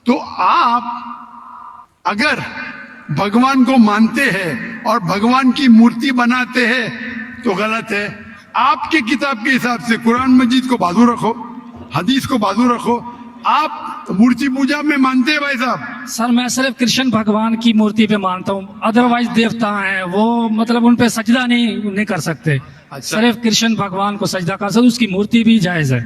تو آپ اگر بھگوان کو مانتے ہیں اور بھگوان کی مورتی بناتے ہیں تو غلط ہے. آپ کے کتاب کے حساب سے قرآن مجید کو بازو رکھو, حدیث کو بازو رکھو. آپ مورتی پوجا میں مانتے ہیں بھائی صاحب؟ سر میں صرف کرشن بھگوان کی مورتی پہ مانتا ہوں, ادروائز دیوتا ہیں وہ مطلب ان پہ سجدہ نہیں کر سکتے. صرف کرشن بھگوان کو سجدہ کر سکتے, اس کی مورتی بھی جائز ہے.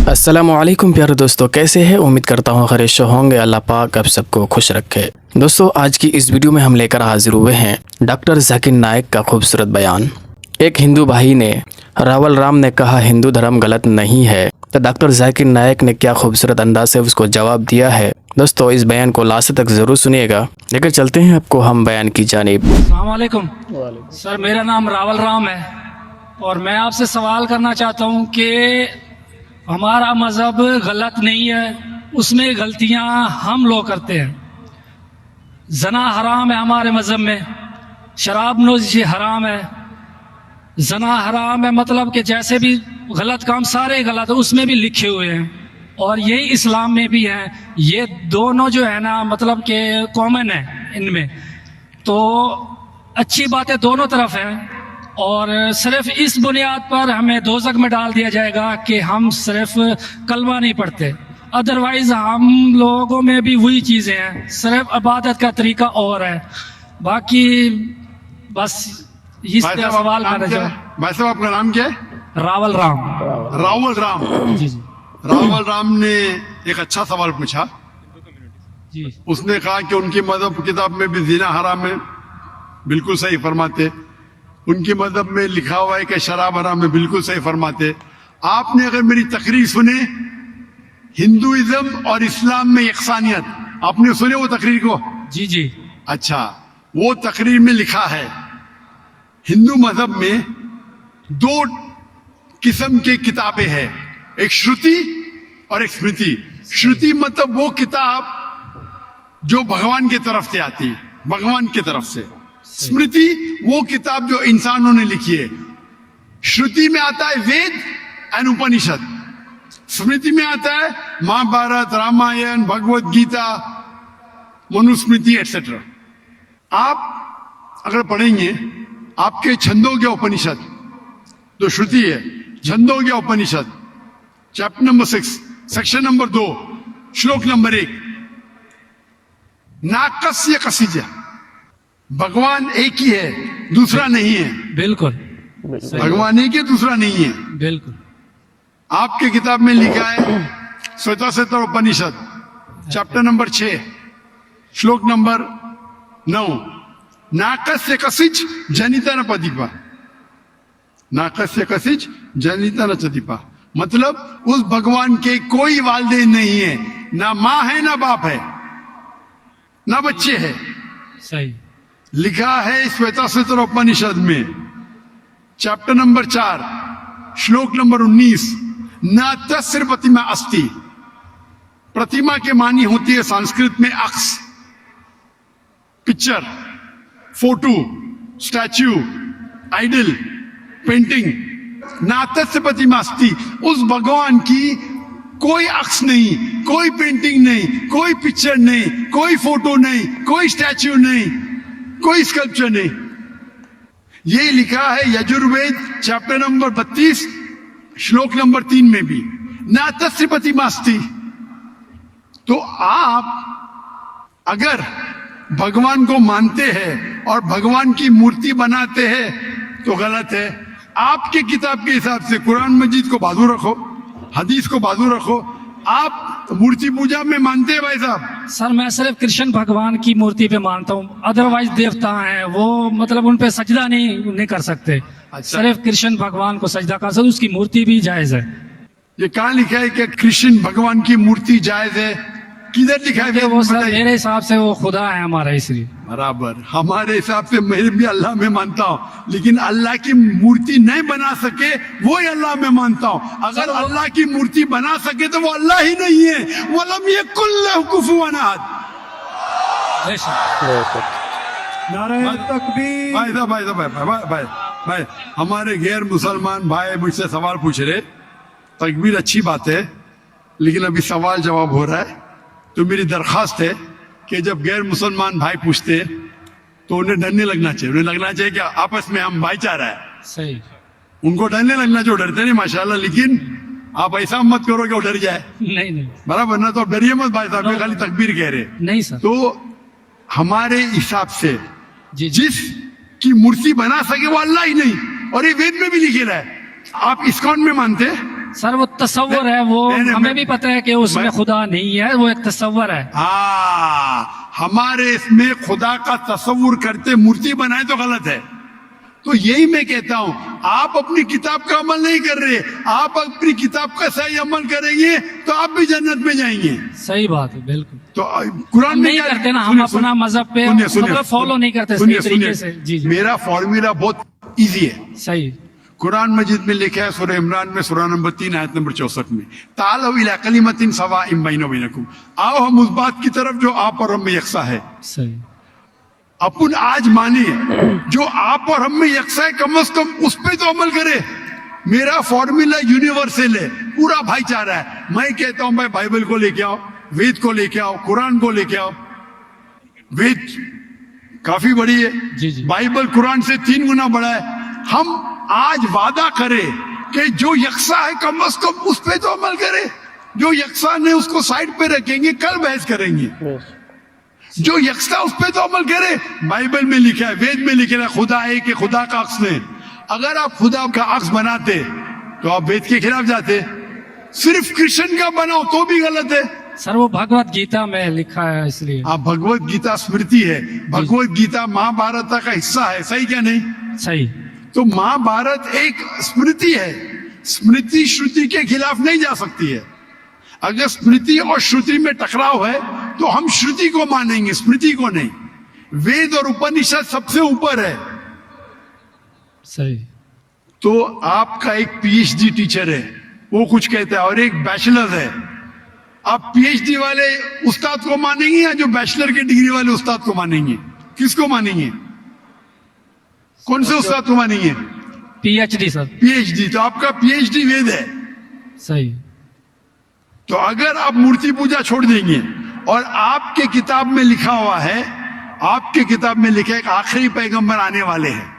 السلام علیکم پیارے دوستو, کیسے ہیں؟ امید کرتا ہوں خیریت سے ہوں گے. اللہ پاک آپ سب کو خوش رکھے. دوستو آج کی اس ویڈیو میں ہم لے کر حاضر ہوئے ہیں ڈاکٹر ذاکر نائک کا خوبصورت بیان. ایک ہندو بھائی نے راول رام نے کہا ہندو دھرم غلط نہیں ہے, تو ڈاکٹر ذاکر نائک نے کیا خوبصورت انداز سے اس کو جواب دیا ہے. دوستو اس بیان کو لاسٹ تک ضرور سنیے گا. لے کر چلتے ہیں آپ کو ہم بیان کی جانب. السلام علیکم. سر میرا نام راول رام ہے اور میں آپ سے سوال کرنا چاہتا ہوں کہ ہمارا مذہب غلط نہیں ہے, اس میں غلطیاں ہم لوگ کرتے ہیں. زنا حرام ہے ہمارے مذہب میں, شراب نوشی حرام ہے, زنا حرام ہے, مطلب کہ جیسے بھی غلط کام سارے غلط ہے اس میں بھی لکھے ہوئے ہیں, اور یہی اسلام میں بھی ہیں. یہ دونوں جو ہے نا مطلب کہ کامن ہے ان میں, تو اچھی باتیں دونوں طرف ہیں. اور صرف اس بنیاد پر ہمیں دوزخ میں ڈال دیا جائے گا کہ ہم صرف کلمہ نہیں پڑھتے. ادروائز ہم لوگوں میں بھی وہی چیزیں ہیں, صرف عبادت کا طریقہ اور ہے. باقی بس اس پہ سوال کرنا چاہوں. بھائی صاحب آپ کا نام کیا ہے؟ راول رام. راول رام. جی جی راول رام نے ایک اچھا سوال پوچھا. جی اس نے کہا کہ ان کی مذہب کتاب میں بھی زنا حرام ہے, بالکل صحیح فرماتے. ان کی مذہب میں لکھا ہوا ہے کہ شراب حرام ہے, بالکل صحیح فرماتے. آپ نے اگر میری تقریر سنے ہندوازم اور اسلام میں یکسانیت, آپ نے سنے وہ تقریر کو؟ جی جی اچھا, وہ تقریر میں لکھا ہے ہندو مذہب میں دو قسم کے کتابیں ہیں, ایک شروتی اور ایک اسمرتی. شروتی مطلب وہ کتاب جو بھگوان کی طرف سے آتی ہے, بھگوان کی طرف سے. اسمرتی وہ کتاب جو انسانوں نے لکھی ہے. شروتی میں آتا ہے وید اینڈ اپنشد, اسمرتی میں آتا ہے مہا بھارت, رامائن, بھگوت گیتا, منوسمرتی ایٹسٹرا. آپ اگر پڑھیں گے آپ کے چھندوگیہ اپنشد جو شروتی ہے, Chandogya Upanishad chapter number 6 section number 2 shloka نمبر 1, ناکسیہ کسیجہ, بھگوان ایک ہی ہے دوسرا نہیں ہے. بالکل بھگوان ایک ہے دوسرا نہیں ہے. بالکل. آپ کی کتاب میں لکھا ہے سوتا ستر اپنشد چیپٹر نمبر 6 شلوک نمبر 9, ناکسیہ کسیج جنیتا نہ پدیپا, ناکسیہ کسیج جنیتا نہ چدیپا. مطلب اس بھگوان کے کوئی والدین نہیں ہے, نہ ماں ہے نہ باپ ہے نہ بچے ہے. صحیح لکھا ہے سوتا ستر اپنشد میں چیپٹر نمبر 4 شلوک نمبر 19, نہ تسر پرتیما استی. پرتیما کے معنی ہوتی ہے سنسکرت میں عکس, picture, photo, statue, idol, painting. ناتس پرتیما استی, اس بھگوان کی کوئی عکس نہیں, کوئی پینٹنگ نہیں, کوئی پکچر نہیں, کوئی فوٹو نہیں, کوئی اسٹیچو نہیں, کوئی اسکلپچر نہیں. یہ لکھا ہے یجروید چیپٹر نمبر 32 شلوک نمبر 3 میں بھی, ناتس پرتیما استی. تو آپ اگر بھگوان کو مانتے ہیں اور بھگوان کی مورتی بناتے ہیں تو غلط ہے. آپ کے کتاب کے حساب سے قرآن مجید کو بازو رکھو, حدیث کو بازو رکھو. آپ مورتی پوجا میں مانتے ہیں بھائی صاحب؟ سر میں صرف کرشن بھگوان کی مورتی پہ مانتا ہوں, ادروائز دیوتا ہیں وہ مطلب ان پہ سجدہ نہیں کر سکتے. صرف کرشن بھگوان کو سجدہ کر سکتے, اس کی مورتی بھی جائز ہے. یہ کہاں لکھا ہے کہ کرشن بھگوان کی مورتی جائز ہے؟ کدھر لکھا ہے؟ وہ سر میرے حساب سے وہ خدا ہے ہمارا, اس لیے. برابر, ہمارے حساب سے میں بھی اللہ میں مانتا ہوں, لیکن اللہ کی مورتی نہیں بنا سکے وہی اللہ میں مانتا ہوں. اگر اللہ کی مورتی بنا سکے تو وہ اللہ ہی نہیں ہے. وَلَمْ يَكُن لَّهُ كُفُوًا أَحَدٌ. نعرہ تکبیر. بھائی ہمارے غیر مسلمان بھائی مجھ سے سوال پوچھ رہے. تکبیر اچھی بات ہے, لیکن ابھی سوال جواب ہو رہا ہے. तो मेरी दरख्वास्त है कि जब गैर मुसलमान भाई पूछते हैं तो उन्हें डरने लगना चाहिए, उन्हें लगना चाहिए कि आपस में हम भाईचारा है, सही, उनको डरने लगना चाहिए। डरते नहीं माशाल्लाह, लेकिन आप ऐसा मत करो कि वो डर जाए, नहीं नहीं बराबर ना? तो आप डरिए मत भाई साहब, ये खाली तकबीर कह रहे। नहीं सर, तो हमारे हिसाब से जी जी जिस की मूर्ति बना सके वो अल्लाह ही नहीं, और ये वेद में भी लिखेला है। आप इस्कॉन में मानते हैं? सर, वो तस्वर है, वो नहीं, हमें भी पता है कि उसमें मैं- खुदा नहीं है, वो एक तस्वर है। हाँ, हमारे इसमें खुदा का तस्वुर करते मूर्ति बनाए तो गलत है। तो यही मैं कहता हूं, आप अपनी किताब का अमल नहीं कर रहे, आप अपनी किताब का सही अमल करेंगे तो आप भी जन्नत में जाएंगे। सही बात है, बिल्कुल। तो कुरान में नहीं क्या- करते ना, हम सुनिए, अपना मजहब पे सुनिए, सुनिए, मतलब फॉलो नहीं करते सुनिए, सही तरीके सुनिए। से। जी जी, मेरा फॉर्मूला बहुत इजी है। सही, कुरान मजीद में लिखा है सूरह इमरान में सूरह नंबर 3 आयत नंबर 64 में, तालौ इला कलिमतिन सवाइम बैना बैनकुम, आओ हम उस बात की तरफ जो आप और हम में यकसा है। सही, अपन आज मानिए जो आप और हम में यकसा है, कम से कम उस पे तो अमल करे। मेरा फॉर्मूला यूनिवर्सल है, पूरा भाईचारा है। मैं कहता हूं भाई बाइबल को लेके आओ, वेद को लेके आओ, कुरान को लेके आओ। वेद काफी बड़ी है, जी जी, बाइबल कुरान से 3 गुना बड़ा है। हम आज वादा करें कि जो यकसा है कम से कम उस पे तो अमल करे। जो यकसा नहीं उसको साइड पे रखेंगे, कल बहस करेंगे। जो यकसा उस पे तो अमल करे। बाइबल में लिखा है, वेद में लिखा है खुदा है कि खुदा का अक्स नहीं। अगर आप खुदा का अक्स बनाते तो आप वेद के खिलाफ जाते। सिर्फ कृष्ण का बनाओ तो भी गलत है। सर, वो भगवत गीता में लिखा है, इसलिए। आप भगवत गीता स्मृति है, भगवत गीता महाभारत का हिस्सा है, सही क्या नहीं? सही, तो महाभारत एक स्मृति है, स्मृति श्रुति के खिलाफ नहीं जा सकती है। अगर स्मृति और श्रुति में टकराव है तो हम श्रुति को मानेंगे, स्मृति को नहीं। वेद और उपनिषद सबसे ऊपर है। सही, तो आपका एक पीएचडी टीचर है, वो कुछ कहता है, और एक बैचलर है। आप पीएचडी वाले उस्ताद को मानेंगे या जो बैचलर की डिग्री वाले उस्ताद को मानेंगे? किसको मानेंगे? कौन से उस्ताद को मानेंगे? PhD sir. पीएचडी। तो आपका पीएचडी वेद है। सही, तो अगर आप मूर्ति पूजा छोड़ देंगे और आपके किताब में लिखा हुआ है, आपके किताब में लिखा है एक आखिरी पैगंबर आने वाले हैं,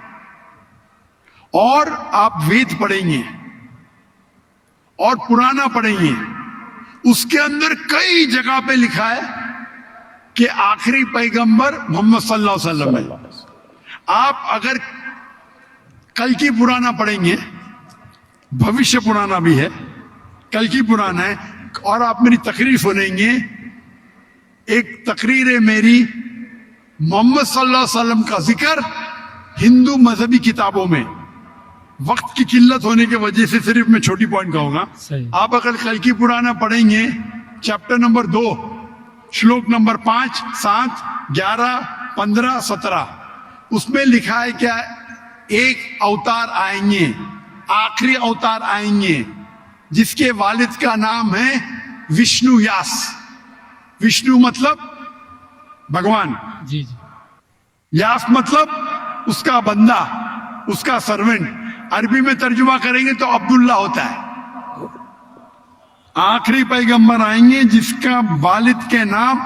और आप वेद पढ़ेंगे और पुराना पढ़ेंगे, उसके अंदर कई जगह पे लिखा है कि आखिरी पैगंबर मोहम्मद सल्लल्लाहु अलैहि वसल्लम है। आप अगर कल की पुराना पढ़ेंगे, भविष्य पुराना भी है, कल की पुराना है, और आप मेरी तकरीर सुनेंगे, एक तकरीर है मेरी मोहम्मद सल्लल्लाहु अलैहि वसल्लम का जिक्र हिंदू मजहबी किताबों में। वक्त की किल्लत होने की वजह से सिर्फ मैं छोटी पॉइंट कहूंगा। सही। आप अगर कल की पुराना पढ़ेंगे, चैप्टर नंबर 2 श्लोक नंबर 5, 7, 11, 15, 17, उसमें लिखा है क्या? एक अवतार आएंगे, आखिरी अवतार आएंगे, जिसके वालिद का नाम है विष्णु यास। विष्णु मतलब भगवान, जी जी, यास मतलब उसका बंदा, उसका सर्वेंट। अरबी में तर्जुमा करेंगे तो अब्दुल्ला होता है। आखिरी पैगंबर आएंगे जिसका वालिद के नाम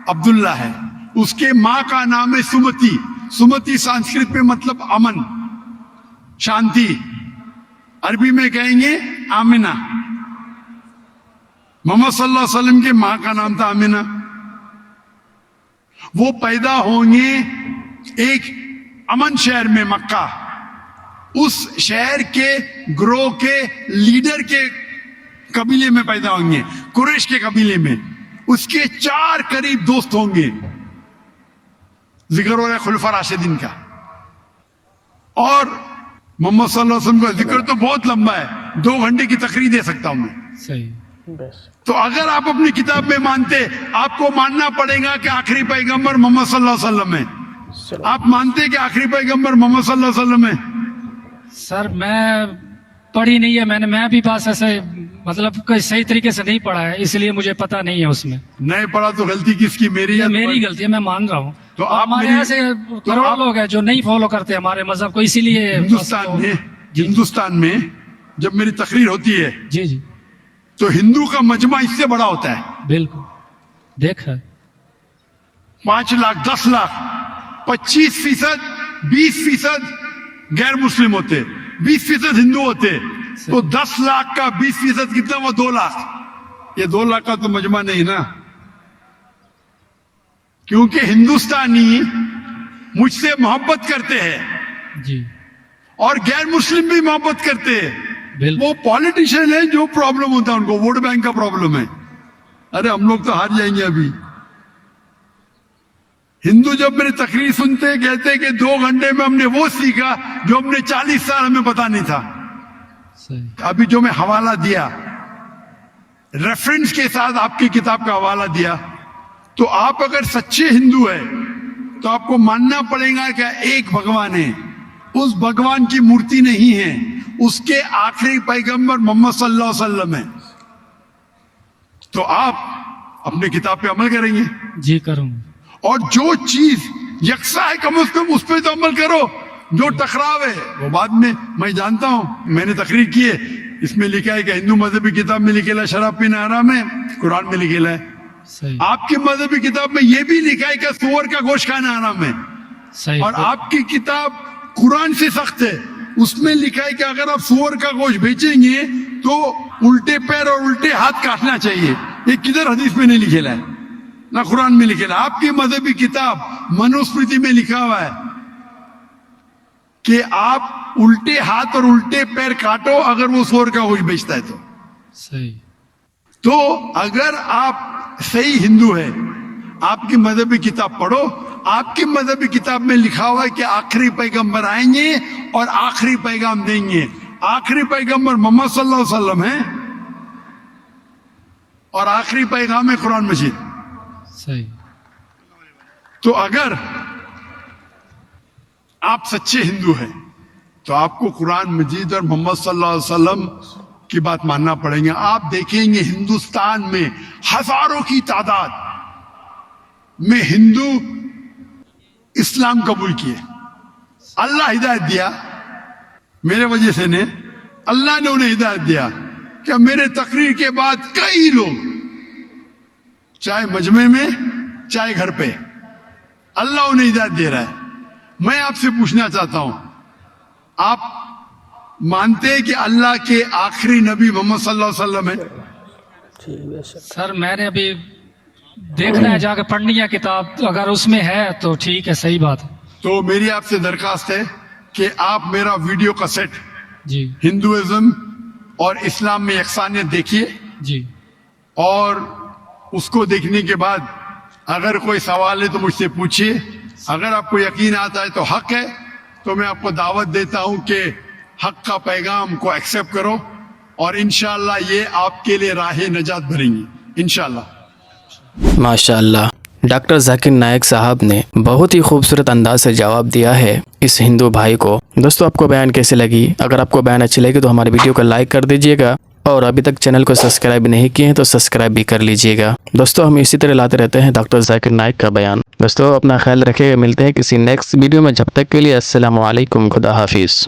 अब्दुल्ला है, उसके माँ का नाम है सुमति। सुमति संस्कृत में मतलब अमन, शांति। अरबी में कहेंगे आमिना। मोहम्मद सल्लल्लाहु अलैहि वसल्लम के माँ का नाम था आमिना। वो पैदा होंगे एक अमन शहर में, मक्का। उस शहर के ग्रोह के लीडर के कबीले में पैदा होंगे, कुरैश के कबीले में। उसके 4 करीब दोस्त होंगे। जिक्र हो रहा है खुलफा राशिदीन का। और मोहम्मद सल्लल्लाहु अलैहि वसल्लम का जिक्र तो बहुत लंबा है, 2 घंटे की तकरीर दे सकता हूं मैं। सही, तो अगर आप अपनी किताब में मानते, आपको मानना पड़ेगा कि आखिरी पैगंबर मोहम्मद सल्लल्लाहु अलैहि वसल्लम है। आप मानते कि आखिरी पैगंबर मोहम्मद सल्लल्लाहु अलैहि वसल्लम है? सर मैं पढ़ी नहीं है, मैं भी पास ऐसे मतलब कोई सही तरीके से नहीं पढ़ा है, इसलिए मुझे पता नहीं है उसमें। नहीं पढ़ा तो गलती किसकी? मेरी या मेरी गलती है, मैं मान रहा हूँ। तो आप हमारे मेरी- ऐसे तो करोड़ों आप- लोग हैं जो नहीं फॉलो करते हमारे मजहब को, इसीलिए हिंदुस्तान में जब मेरी तकरीर होती है जी जी, तो हिंदू का मजमा इससे बड़ा होता है। बिल्कुल। देखा है। 5 लाख 10 लाख 25% 20% गैर मुस्लिम होते, 20% हिंदू होते, तो 10 लाख का 20% कितना हुआ? 2 लाख। ये 2 लाख का तो मजमा नहीं ना, क्योंकि हिंदुस्तानी मुझसे मोहब्बत करते हैं जी और गैर मुस्लिम भी मोहब्बत करते हैं। बिल्कुल। वो पॉलिटिशियन है जो प्रॉब्लम होता है उनको, वोट बैंक का प्रॉब्लम है। अरे हम लोग तो हार जाएंगे अभी। हिंदू जब मेरी तकरीर सुनते कहते कि 2 घंटे में हमने वो सीखा जो हमने 40 साल हमें पता नहीं था। सही। अभी जो मैं हवाला दिया, रेफरेंस के साथ आपकी किताब का हवाला दिया, तो आप अगर सच्चे हिंदू है तो आपको मानना पड़ेगा कि एक भगवान है, उस भगवान की मूर्ति नहीं है, उसके आखिरी पैगंबर मोहम्मद सल्लल्लाहु अलैहि वसल्लम है। तो आप अपने किताब पे अमल करेंगे जी करूंगा। और जो चीज यकसा है कम से कम उस पर तो अमल करो। जो टकराव है वो बाद में, मैं जानता हूं, मैंने तकरीर की है, इसमें लिखा है कि हिंदू मजहबी किताब में लिखेला है शराब पीना हराम है, कुरान में लिखेला है। सही। आपकी मजहबी किताब में यह भी लिखा है कि सूअर का गोश्त खाना हराम है। सही। और आपकी किताब कुरान से सख्त है, उसमें लिखा है कि अगर आप सूअर का गोश्त बेचेंगे तो उल्टे पैर और उल्टे हाथ काटना चाहिए। ये किधर हदीस में नहीं लिखेला है, ना कुरान में लिखेला। आपकी मजहबी किताब मनुस्मृति में लिखा हुआ है कि आप उल्टे हाथ और उल्टे पैर काटो अगर वो सूअर का गोश्त बेचता है तो। सही। तो अगर आप सही हिंदू है, आपकी मजहबी किताब पढ़ो। आपकी मजहबी किताब में लिखा हुआ है कि आखिरी पैगंबर आएंगे और आखिरी पैगाम देंगे। आखिरी पैगंबर मोहम्मद सल्लल्लाहु अलैहि वसल्लम है और आखिरी पैगाम है कुरान मजीद। सही। तो अगर आप सच्चे हिंदू हैं तो आपको कुरान मजीद और मोहम्मद सल्लल्लाहु अलैहि वसल्लम की बात मानना पड़ेगा। आप देखेंगे हिंदुस्तान में हजारों की तादाद में हिंदू इस्लाम कबूल किए। अल्लाह हिदायत दिया, मेरे वजह से ने अल्लाह ने उन्हें हिदायत दिया कि मेरे तकरीर के बाद कई लोग, चाहे मजमे में चाहे घर पे, अल्लाह उन्हें हिदायत दे रहा है। मैं आपसे पूछना चाहता हूं, आप मानते हैं कि अल्लाह के आखिरी नबी मोहम्मद सल्लल्लाहु अलैहि वसल्लम है? सर मैंने अभी देखना है, जाके पढ़नी है किताब, तो अगर उसमें है तो ठीक है, सही बात है। तो मेरी आपसे दरखास्त है कि आप मेरा वीडियो कैसेट जी हिंदुइज्म और इस्लाम में यकसानियत देखिए, जी। और उसको देखने के बाद अगर कोई सवाल है तो मुझसे पूछिए। अगर आपको यकीन आता है तो हक है, तो मैं आपको दावत देता हूं कि हक का पैगाम को एक्सेप्ट करो और इंशाअल्लाह ये आपके लिए राह नजात भरेंगी इंशाअल्लाह। माशाअल्लाह, डॉक्टर जाकिर नायक साहब ने बहुत ही खूबसूरत अंदाज से जवाब दिया है इस हिंदू भाई को। दोस्तों, आपको बयान कैसे लगी? अगर आपको बयान अच्छी लगी तो हमारे वीडियो को लाइक कर दीजिएगा और अभी तक चैनल को सब्सक्राइब नहीं किए हैं तो सब्सक्राइब भी कर लीजिएगा। दोस्तों, हम इसी तरह लाते रहते हैं डॉक्टर जाकिर नायक का बयान। दोस्तों, अपना ख्याल रखिएगा, मिलते हैं किसी नेक्स्ट वीडियो में। जब तक के लिए अस्सलाम वालेकुम, खुदा हाफिज़।